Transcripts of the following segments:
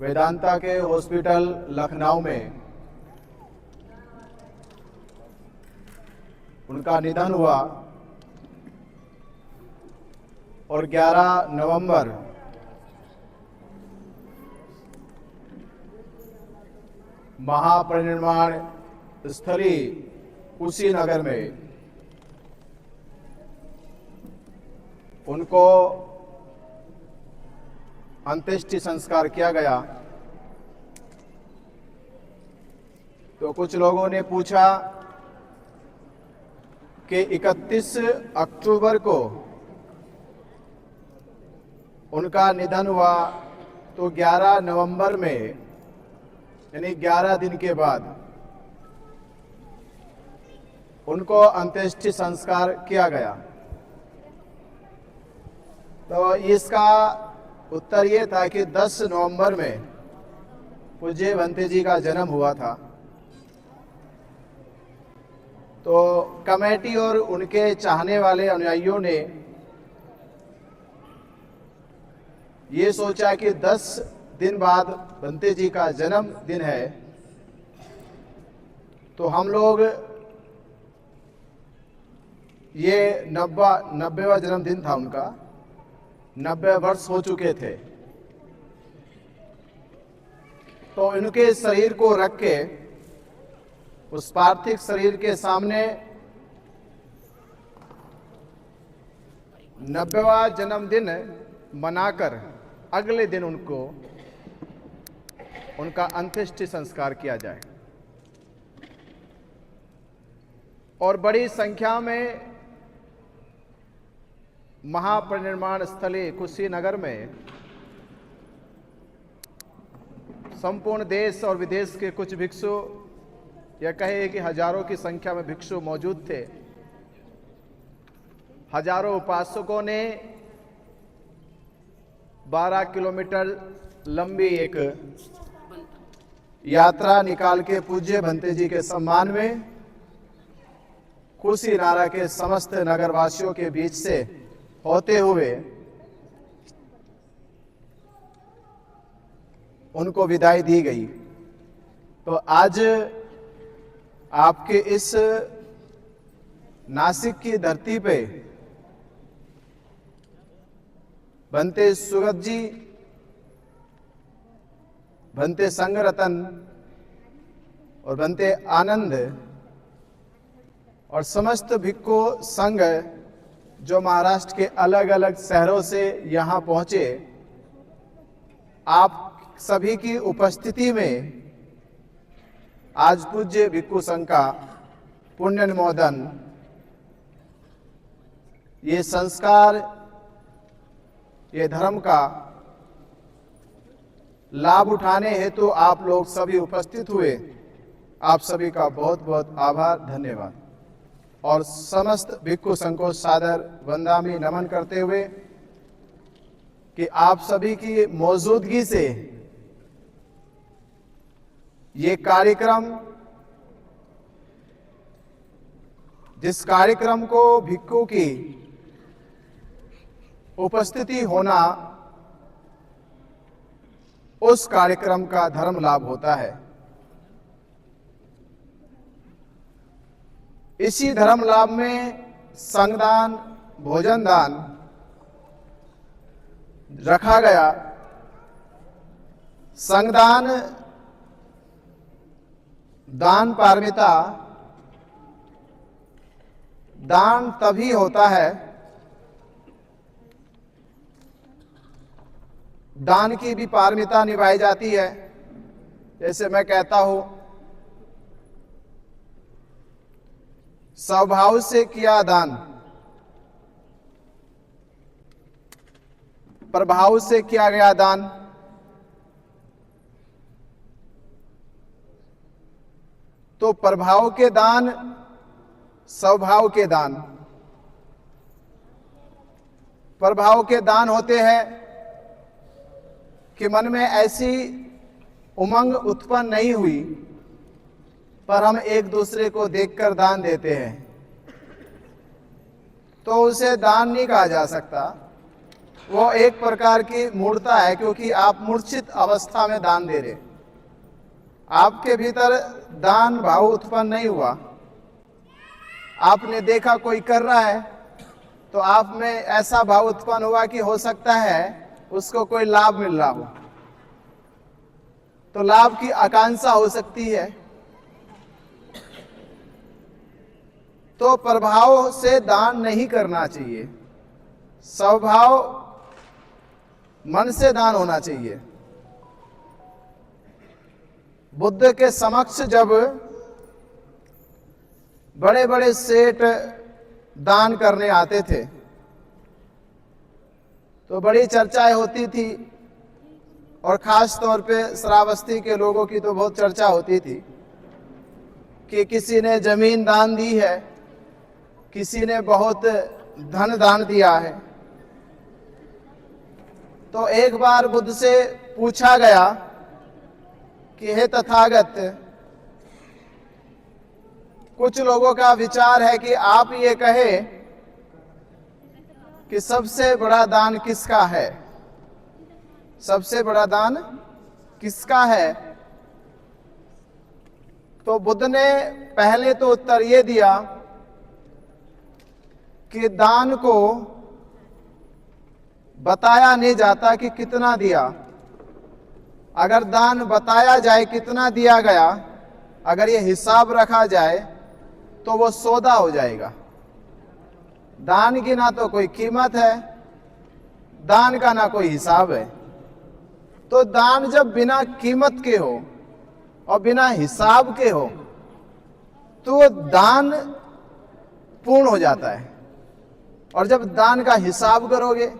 वेदांता के हॉस्पिटल लखनऊ में उनका निधन हुआ और 11 नवंबर महापरिनिर्वाण स्थली कुशीनगर में उनको अंत्येष्टि संस्कार किया गया। तो कुछ लोगों ने पूछा कि 31 अक्टूबर को उनका निधन हुआ, तो 11 नवंबर में यानी 11 दिन के बाद उनको अंत्येष्टि संस्कार किया गया। तो इसका उत्तर ये था कि 10 नवंबर में पूज्य भंते जी का जन्म हुआ था। तो कमेटी और उनके चाहने वाले अनुयायियों ने ये सोचा कि 10 दिन बाद भंते जी का जन्म दिन है, तो हम लोग ये 90वां जन्मदिन था उनका, 90 वर्ष हो चुके थे। तो इनके शरीर को रख के उस पार्थिव शरीर के सामने 90वां जन्मदिन मनाकर अगले दिन उनका अंत्येष्टि संस्कार किया जाए। और बड़ी संख्या में महापरिनिर्वाण स्थली कुशीनगर में संपूर्ण देश और विदेश के कुछ भिक्षु, यह कहे कि हजारों की संख्या में भिक्षु मौजूद थे। हजारों उपासकों ने 12 किलोमीटर लंबी एक यात्रा निकाल के पूज्य भंते जी के सम्मान में कुशीनारा के समस्त नगरवासियों के बीच से होते हुए उनको विदाई दी गई। तो आज आपके इस नासिक की धरती पे भंते सुगत जी, भंते संगरतन और भंते आनंद और समस्त भिक्खु संघ जो महाराष्ट्र के अलग अलग शहरों से यहाँ पहुंचे, आप सभी की उपस्थिति में आज पूज्य भिक्खु संघ का पुण्यनुमोदन, ये संस्कार, ये धर्म का लाभ उठाने हेतु आप लोग सभी उपस्थित हुए। आप सभी का बहुत बहुत आभार, धन्यवाद। और समस्त भिक्खु संघ को सादर वंदनामि नमन करते हुए कि आप सभी की मौजूदगी से ये कार्यक्रम, जिस कार्यक्रम को भिक्खु की उपस्थिति होना, उस कार्यक्रम का धर्म लाभ होता है। इसी धर्म लाभ में संगदान, भोजन दान रखा गया। संगदान दान पारमिता, दान तभी होता है, दान की भी पारमिता निभाई जाती है। जैसे मैं कहता हूं, स्वभाव से किया दान, प्रभाव से किया गया दान, तो प्रभाव के दान, स्वभाव के दान। प्रभाव के दान होते हैं कि मन में ऐसी उमंग उत्पन्न नहीं हुई, पर हम एक दूसरे को देखकर दान देते हैं, तो उसे दान नहीं कहा जा सकता। वो एक प्रकार की मूर्ता है, क्योंकि आप मूर्छित अवस्था में दान दे रहे, आपके भीतर दान भाव उत्पन्न नहीं हुआ। आपने देखा कोई कर रहा है तो आप में ऐसा भाव उत्पन्न हुआ कि हो सकता है उसको कोई लाभ मिल रहा हो, तो लाभ की आकांक्षा हो सकती है। तो प्रभाव से दान नहीं करना चाहिए, स्वभाव मन से दान होना चाहिए। बुद्ध के समक्ष जब बड़े बड़े सेठ दान करने आते थे तो बड़ी चर्चाएं होती थी, और खास तौर पे श्रावस्ती के लोगों की तो बहुत चर्चा होती थी कि किसी ने जमीन दान दी है, किसी ने बहुत धन दान दिया है। तो एक बार बुद्ध से पूछा गया कि हे तथागत, कुछ लोगों का विचार है कि आप ये कहे कि सबसे बड़ा दान किसका है, सबसे बड़ा दान किसका है। तो बुद्ध ने पहले तो उत्तर ये दिया कि दान को बताया नहीं जाता कि कितना दिया। अगर दान बताया जाए कितना दिया गया, अगर ये हिसाब रखा जाए तो वो सौदा हो जाएगा। दान की ना तो कोई कीमत है, दान का ना कोई हिसाब है। तो दान जब बिना कीमत के हो और बिना हिसाब के हो तो वो दान पूर्ण हो जाता है। और जब दान का हिसाब करोगे,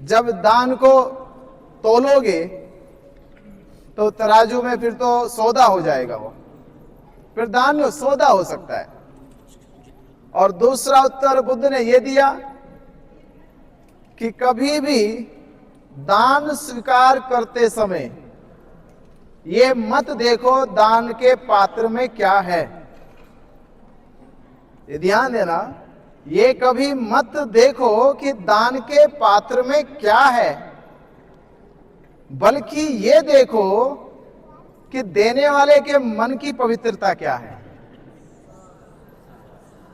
जब दान को तोलोगे, तो तराजू में फिर तो सौदा हो जाएगा, वो फिर दान में सौदा हो सकता है। और दूसरा उत्तर बुद्ध ने यह दिया कि कभी भी दान स्वीकार करते समय ये मत देखो दान के पात्र में क्या है। ये ध्यान देना, ये कभी मत देखो कि दान के पात्र में क्या है, बल्कि ये देखो कि देने वाले के मन की पवित्रता क्या है,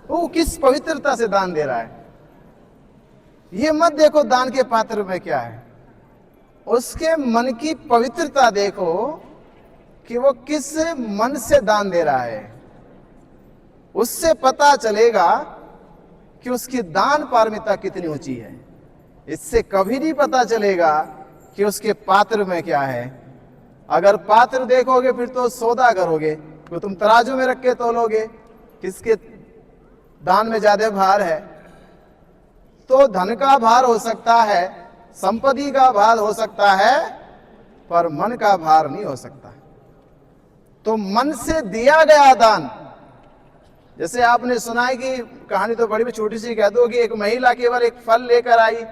वो किस पवित्रता से दान दे रहा है। ये मत देखो दान के पात्र में क्या है, उसके मन की पवित्रता देखो कि वो किस मन से दान दे रहा है। उससे पता चलेगा कि उसकी दान पारमिता कितनी ऊंची है। इससे कभी नहीं पता चलेगा कि उसके पात्र में क्या है। अगर पात्र देखोगे फिर तो सौदा करोगे, तो तुम तराजू में रख के तोलोगे किसके दान में ज्यादा भार है। तो धन का भार हो सकता है, संपत्ति का भार हो सकता है, पर मन का भार नहीं हो सकता। तो मन से दिया गया दान, जैसे आपने सुना है कि कहानी तो बड़ी छोटी सी कह दो कि एक महिला केवल एक फल लेकर आई,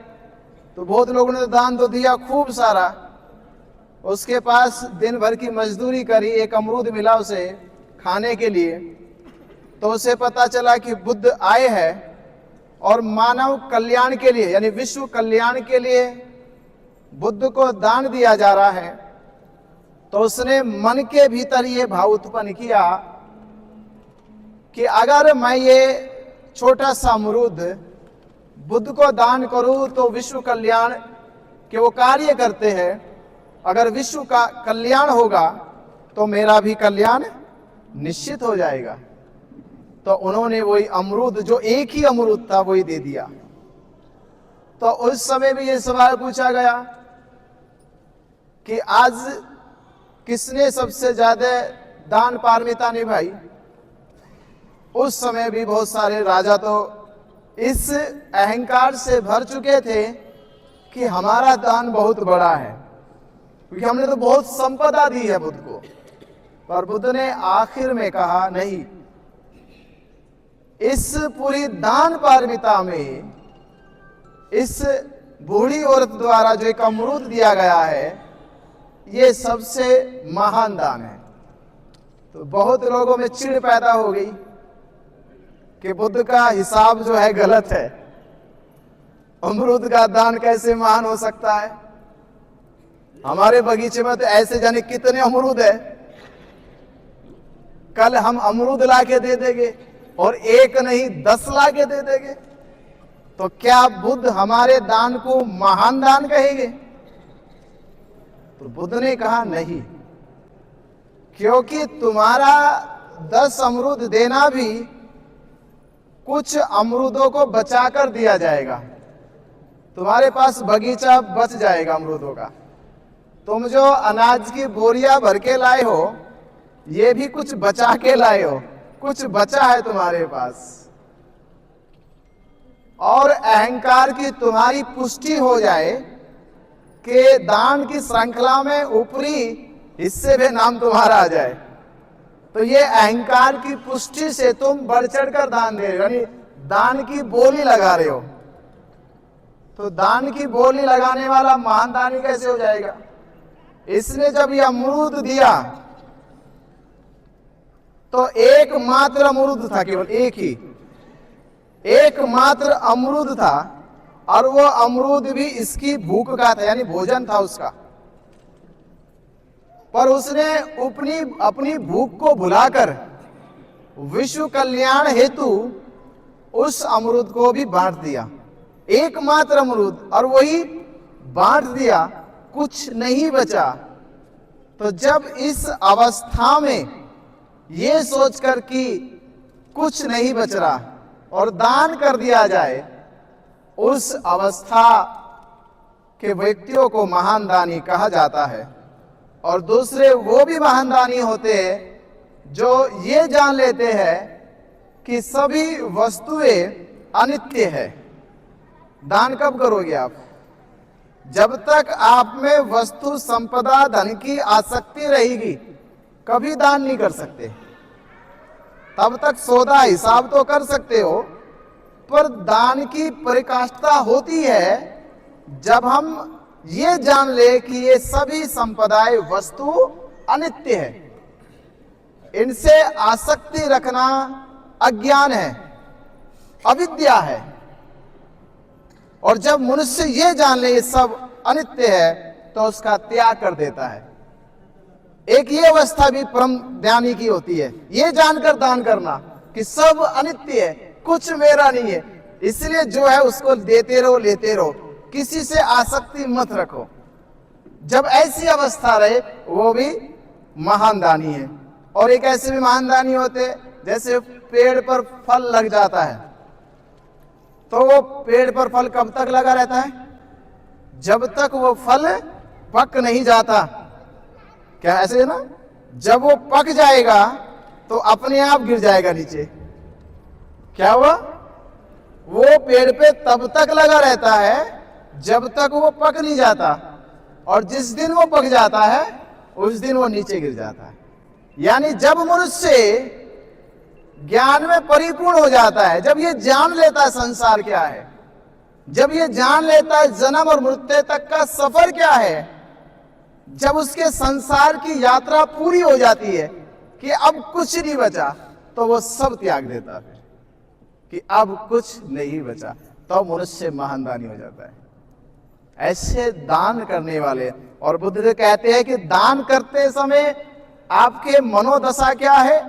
तो बहुत लोगों ने दान तो दिया खूब सारा। उसके पास दिन भर की मजदूरी करी, एक अमरूद मिला उसे खाने के लिए, तो उसे पता चला कि बुद्ध आए हैं और मानव कल्याण के लिए यानी विश्व कल्याण के लिए बुद्ध को दान दिया जा रहा है। तो उसने मन के भीतर ये भाव उत्पन्न किया कि अगर मैं ये छोटा सा अमरूद बुद्ध को दान करूं तो विश्व कल्याण के वो कार्य करते हैं, अगर विश्व का कल्याण होगा तो मेरा भी कल्याण निश्चित हो जाएगा। तो उन्होंने वही अमरूद, जो एक ही अमरूद था, वही दे दिया। तो उस समय भी ये सवाल पूछा गया कि आज किसने सबसे ज्यादा दान पारमिता निभाई। उस समय भी बहुत सारे राजा तो इस अहंकार से भर चुके थे कि हमारा दान बहुत बड़ा है, क्योंकि हमने तो बहुत संपदा दी है बुद्ध को। पर बुद्ध ने आखिर में कहा नहीं, इस पूरी दान पारमिता में इस बूढ़ी औरत द्वारा जो एक अमरूद दिया गया है, ये सबसे महान दान है। तो बहुत लोगों में चिढ़ पैदा हो गई कि बुद्ध का हिसाब जो है गलत है। अमरूद का दान कैसे महान हो सकता है? हमारे बगीचे में तो ऐसे जाने कितने अमरूद है, कल हम अमरूद लाके दे देंगे और एक नहीं 10 लाके दे देंगे, तो क्या बुद्ध हमारे दान को महान दान कहेंगे? तो बुद्ध ने कहा नहीं, क्योंकि तुम्हारा 10 अमरूद देना भी कुछ अमरूदों को बचाकर दिया जाएगा, तुम्हारे पास बगीचा बच जाएगा अमरूदों का। तुम जो अनाज की बोरियां भर के लाए हो, ये भी कुछ बचा के लाए हो, कुछ बचा है तुम्हारे पास। और अहंकार की तुम्हारी पुष्टि हो जाए कि दान की श्रृंखला में ऊपरी हिस्से में नाम तुम्हारा आ जाए, तो ये अहंकार की पुष्टि से तुम बढ़ चढ़कर दान दे रहे हो, यानी दान की बोली लगा रहे हो। तो दान की बोली लगाने वाला महान दानी कैसे हो जाएगा? इसने जब ये अमरूद दिया तो एकमात्र अमरूद था, केवल एकमात्र अमरूद था, और वो अमरूद भी इसकी भूख का था, यानी भोजन था उसका। पर उसने अपनी भूख को भुलाकर विश्व कल्याण हेतु उस अमरूद को भी बांट दिया, एकमात्र अमरूद, और वही बांट दिया, कुछ नहीं बचा। तो जब इस अवस्था में ये सोचकर कि कुछ नहीं बच रहा और दान कर दिया जाए, उस अवस्था के व्यक्तियों को महान दानी कहा जाता है। और दूसरे वो भी महान दानी होते हैं जो ये जान लेते हैं कि सभी वस्तुएं अनित्य है। दान कब करोगे आप? जब तक आप में वस्तु संपदा धन की आसक्ति रहेगी, कभी दान नहीं कर सकते। तब तक सौदा हिसाब तो कर सकते हो, पर दान की परिकाष्ठा होती है जब हम ये जान ले कि ये सभी संपदाएं वस्तु अनित्य है, इनसे आसक्ति रखना अज्ञान है, अविद्या है। और जब मनुष्य ये जान ले ये सब अनित्य है, तो उसका त्याग कर देता है। एक ये अवस्था भी परम ज्ञानी की होती है, ये जानकर दान करना कि सब अनित्य है, कुछ मेरा नहीं है, इसलिए जो है उसको देते रहो, लेते रहो, किसी से आसक्ति मत रखो। जब ऐसी अवस्था रहे, वो भी महान दानी है। और एक ऐसे भी महान दानी होते जैसे पेड़ पर फल लग जाता है, तो वो पेड़ पर फल कब तक लगा रहता है? जब तक वो फल पक नहीं जाता। क्या ऐसे है ना? जब वो पक जाएगा तो अपने आप गिर जाएगा नीचे। क्या हुआ? वो पेड़ पे तब तक लगा रहता है जब तक वो पक नहीं जाता, और जिस दिन वो पक जाता है उस दिन वो नीचे गिर जाता है। यानी जब मनुष्य ज्ञान में परिपूर्ण हो जाता है, जब ये जान लेता है संसार क्या है, जब ये जान लेता है जन्म और मृत्यु तक का सफर क्या है, जब उसके संसार की यात्रा पूरी हो जाती है कि अब कुछ नहीं बचा, तो वो सब त्याग देता है कि अब कुछ नहीं बचा, तो मनुष्य महान दानी हो जाता है। ऐसे दान करने वाले, और बुद्ध कहते हैं कि दान करते समय आपके मनोदशा क्या है,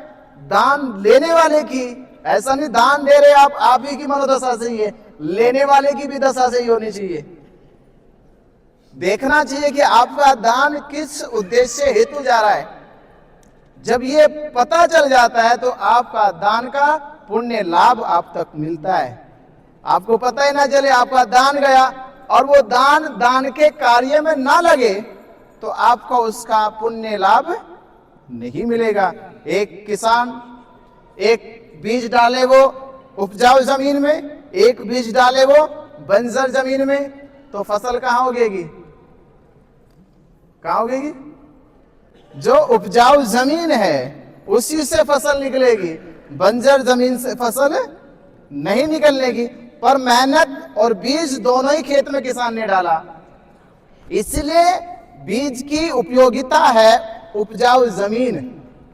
दान लेने वाले की, ऐसा नहीं दान दे रहे आप ही की मनोदशा से ही है, लेने वाले की भी दशा से ही होनी चाहिए। देखना चाहिए कि आपका दान किस उद्देश्य हेतु जा रहा है। जब ये पता चल जाता है तो आपका दान का पुण्य लाभ आप तक मिलता है। आपको पता ही ना चले आपका दान गया और वो दान के कार्य में ना लगे, तो आपको उसका पुण्य लाभ नहीं मिलेगा। एक किसान एक बीज डाले वो उपजाऊ जमीन में, एक बीज डाले वो बंजर जमीन में, तो फसल कहाँ उगेगी? कहाँ उगेगी? जो उपजाऊ जमीन है उसी से फसल निकलेगी, बंजर जमीन से फसल नहीं निकलने की। पर मेहनत और बीज दोनों ही खेत में किसान ने डाला, इसलिए बीज की उपयोगिता है उपजाऊ जमीन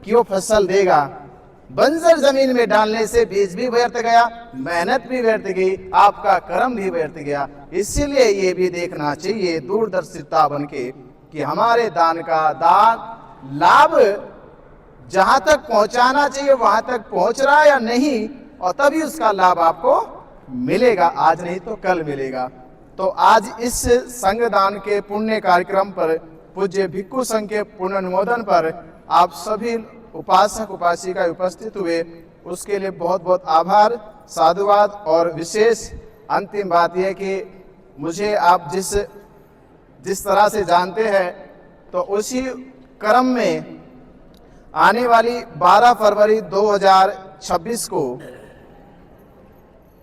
कि वो फसल देगा। बंजर जमीन में डालने से बीज भी व्यर्थ गया, मेहनत भी व्यर्थ गई, आपका कर्म भी व्यर्थ गया। इसीलिए ये भी देखना चाहिए दूरदर्शिता बन के कि हमारे दान का दान लाभ जहां तक पहुंचाना चाहिए वहां तक पहुंच रहा है या नहीं, और तभी उसका लाभ आपको मिलेगा, आज नहीं तो कल मिलेगा। तो आज इस संघदान के पुण्य कार्यक्रम पर, पूज्य भिक्षु संघ के पुनर्नुमोदन पर आप सभी उपासक उपासिका उपस्थित हुए, उसके लिए बहुत बहुत आभार, साधुवाद। और विशेष अंतिम बात यह कि मुझे आप जिस तरह से जानते हैं, तो उसी क्रम में आने वाली 12 फरवरी 2026 को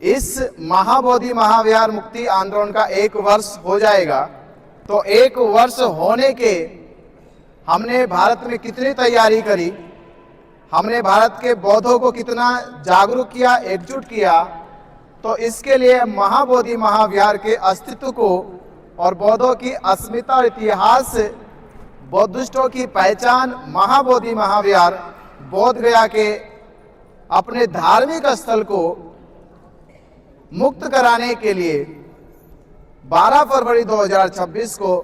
इस महाबोधि महाविहार मुक्ति आंदोलन का 1 वर्ष हो जाएगा। तो 1 वर्ष होने के हमने भारत में कितनी तैयारी करी, हमने भारत के बौद्धों को कितना जागरूक किया, एकजुट किया। तो इसके लिए महाबोधि महाविहार के अस्तित्व को और बौद्धों की अस्मिता और इतिहास, बौद्धिस्टों की पहचान, महाबोधि महाविहार बोध गया के अपने धार्मिक स्थल को मुक्त कराने के लिए 12 फरवरी 2026 को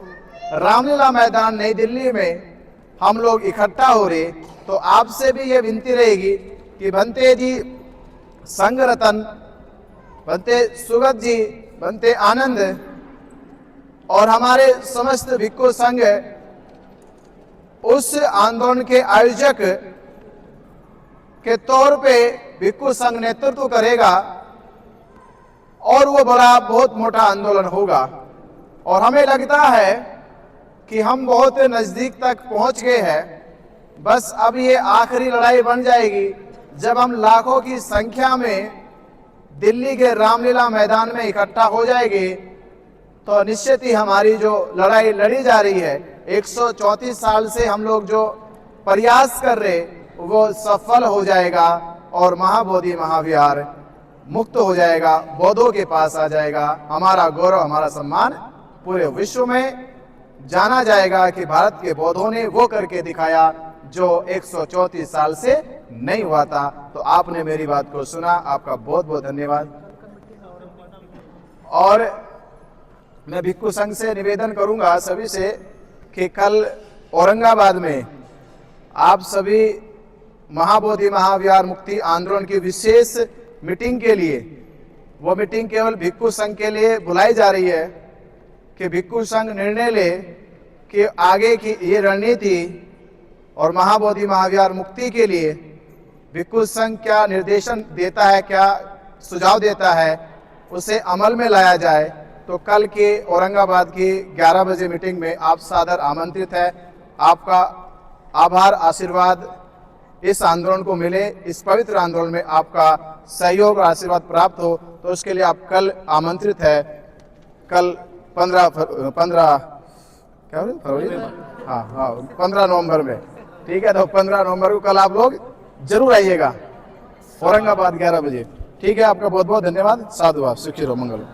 रामलीला मैदान नई दिल्ली में हम लोग इकट्ठा हो रहे। तो आपसे भी ये विनती रहेगी कि बनते जी संघ रतन, बनते सुगत जी, बनते आनंद और हमारे समस्त भिक्षु संघ उस आंदोलन के आयोजक के तौर पे भिक्षु संघ नेतृत्व करेगा और वो बड़ा बहुत मोटा आंदोलन होगा। और हमें लगता है कि हम बहुत नजदीक तक पहुंच गए हैं, बस अब ये आखिरी लड़ाई बन जाएगी जब हम लाखों की संख्या में दिल्ली के रामलीला मैदान में इकट्ठा हो जाएंगे। तो निश्चित ही हमारी जो लड़ाई लड़ी जा रही है, 134 साल से हम लोग जो प्रयास कर रहे, वो सफल हो जाएगा और महाबोधि महाविहार मुक्त हो जाएगा, बौद्धों के पास आ जाएगा। हमारा गौरव, हमारा सम्मान पूरे विश्व में जाना जाएगा कि भारत के बौद्धों ने वो करके दिखाया जो 134 साल से नहीं हुआ था। तो आपने मेरी बात को सुना, आपका बहुत बहुत धन्यवाद। और मैं भिक्षु संघ से निवेदन करूंगा सभी से कि कल औरंगाबाद में आप सभी महाबोधि महाविहार मुक्ति आंदोलन की विशेष मीटिंग के लिए, वो मीटिंग केवल भिक्षु संघ के लिए बुलाई जा रही है कि भिक्षु संघ निर्णय ले कि आगे की ये रणनीति और महाबोधि महाविहार मुक्ति के लिए भिक्षु संघ क्या निर्देशन देता है, क्या सुझाव देता है, उसे अमल में लाया जाए। तो कल के औरंगाबाद की 11 बजे मीटिंग में आप सादर आमंत्रित है। आपका आभार, आशीर्वाद इस आंदोलन को मिले, इस पवित्र आंदोलन में आपका सहयोग और आशीर्वाद प्राप्त हो, तो उसके लिए आप कल आमंत्रित है। कल 15 नवंबर में, ठीक है। तो 15 नवंबर को कल आप लोग जरूर आइएगा औरंगाबाद 11 बजे, ठीक है। आपका बहुत बहुत धन्यवाद, साधुवाद, सुखी रहो, मंगल।